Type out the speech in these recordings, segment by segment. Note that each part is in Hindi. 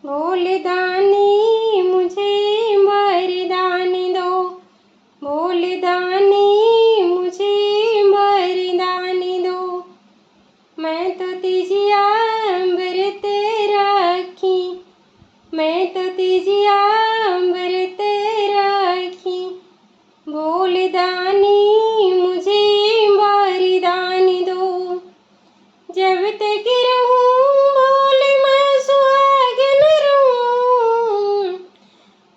भोलेदानी मुझे वरदान दो, भोलेदानी मुझे वरदान दो। मैं तो तिजिया व्रत राखी, मैं तो तिजिया व्रत राखी। भोलेदानी मुझे वरदान दो, जब तक रहूं भोले मैं सुहागन रहूं,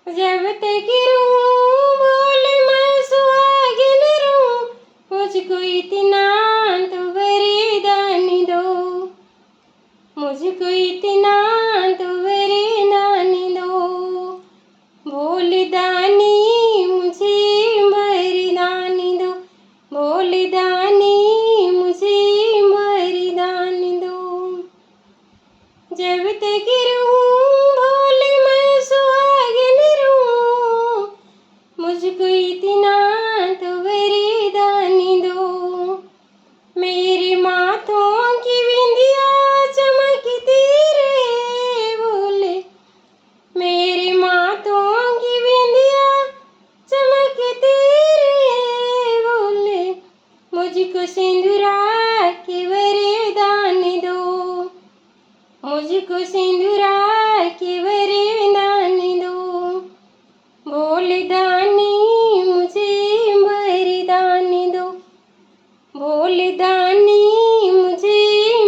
जब तक रहूं भोले मैं सुहागन रहूं। मुझको इतना तो वरदान दो, मुझको इतना तो वरदान दो। भोलेदानी मुझे वरदान दो, भोलेदानी मुझे वरदान दो। जब तक रहूं भोले मैं सुहागन रहूं, मुझको इतना तो वरदान दो। मेरे माथों की बिंदिया चमकती रहे भोले, मेरे माथों की बिंदिया चमकती रहे भोले। मुझको सिंदूरा के वरदान दो, मुझको सिंदूरा के वरदान दो। भोलेदानी मुझे वरदान दो, भोलेदानी मुझे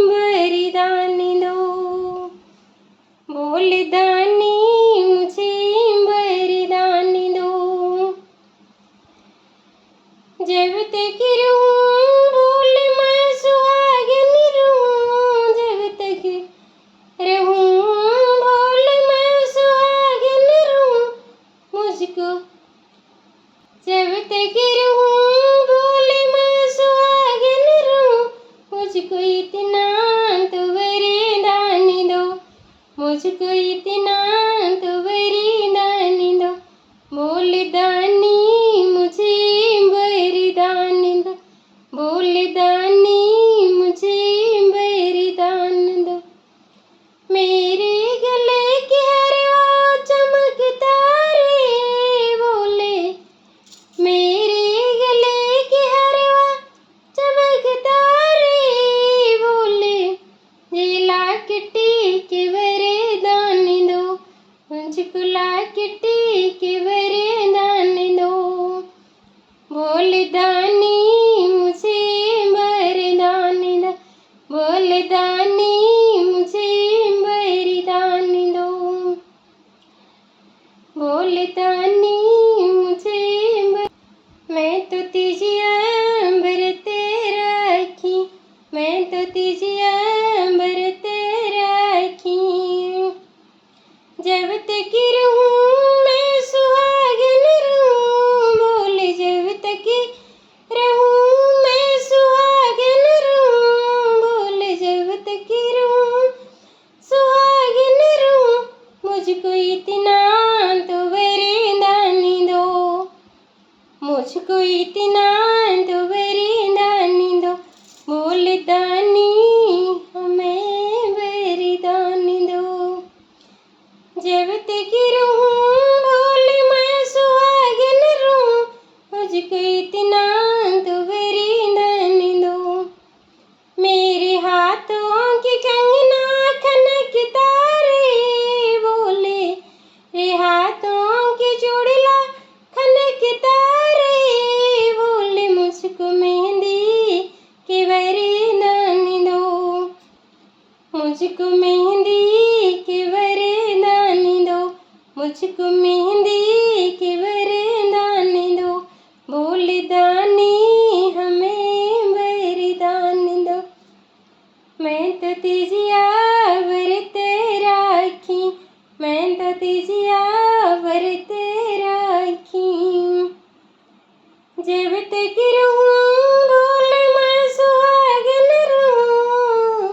वरदान दो। भोलेदानी मुझे वरदान दो। जब तक रहूं भोले मैं सुहागन रहूं, जब तक रहूं भोले मैं सुहागन रहूं। मुझको जब तक रहूं भोले मैं सुहागन रहूं। मुझको इतना तो वरदान दो, मुझको इतना तो वरदान दो। भोलेदानी मुझे वरदान दो, भोलेदानी मुझे वरदान दो। मेरे गले के हरवा चमकता रे भोले, मेरे गले के हरवा चमकता रे भोले। ये लाकटी के वरदान दो, मुझको लाकटी के वरदान दो। भोलेदानी मुझे वरदान दो, भोलेदानी मुझे वरदान दो। भोलेदानी मुझे मैं तो तिजिया व्रत राखी, मैं तो तिजिया व्रत राखी। जब तक रहूं मैं सुहागन रहूं भोले, जब तक रहूं मैं सुहागन रहूं भोले, जब तक रहूं सुहागन रहूं। मुझको इतना तो वरदान दो, मुझको इतना तो वरदान दो। भोलेदानी हमें वरदान दो, जब तक रहूं भोले मैं सुहागन रहूं। मुझको इतना तो वरदान दो। मेरे हाथों की कंगना खनकता रे भोले, रे हाथों की चूड़ियां खनकता रे भोले। मुझको मेहंदी के वरदान दो, मुझको मेहंदी के वरदान दो, मुझको मेहंदी के वरदान दो। भोलेदानी हमें वरदान दो। मैं तो तिजिया व्रत राखी, मैं तो तिजिया व्रत राखी। जब तक रहूं भोले मैं सुहागन रहूं,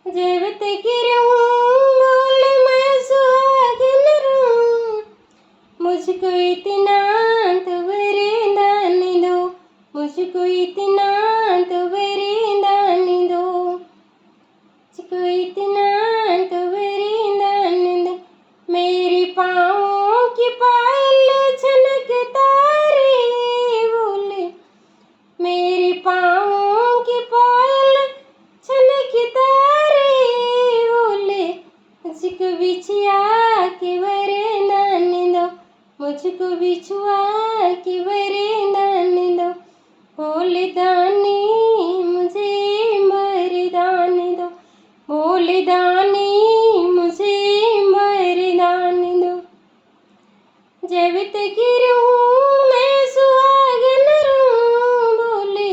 जब तक रहूं भोले मैं सुहागन रहूं। पायल छनकता रे बोले, मेरे पाँव की पायल छनकता रे बोले, मुझको बिछुआ के वरदान दो, मुझको बिछुआ के वरदान दो, भोले दानी मुझे वरदान दो, भोले दानी मुझे वरदान दो। जब तक रहूं मैं सुहागन रहूं बोले,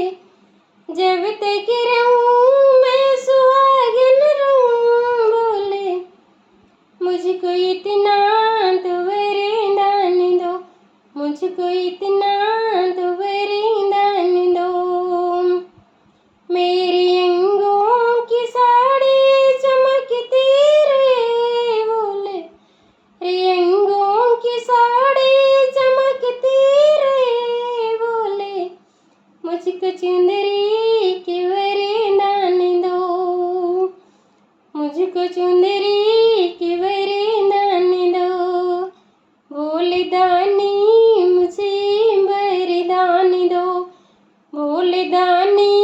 जब तक रहूं मैं सुहागन रहूं बोले, मुझको इतना तो वरदान दो, मुझको इतना तो वरदान दो। मेरी अंगों की साड़ी चमकती रे बोले, रे अंगों की साड़ी चमकती रे बोले, मुझको चुंदरी के वरदान दो, मुझको चुंदरी के वरदान दो, भोले दानी मुझे वरदान दो, भोले दानी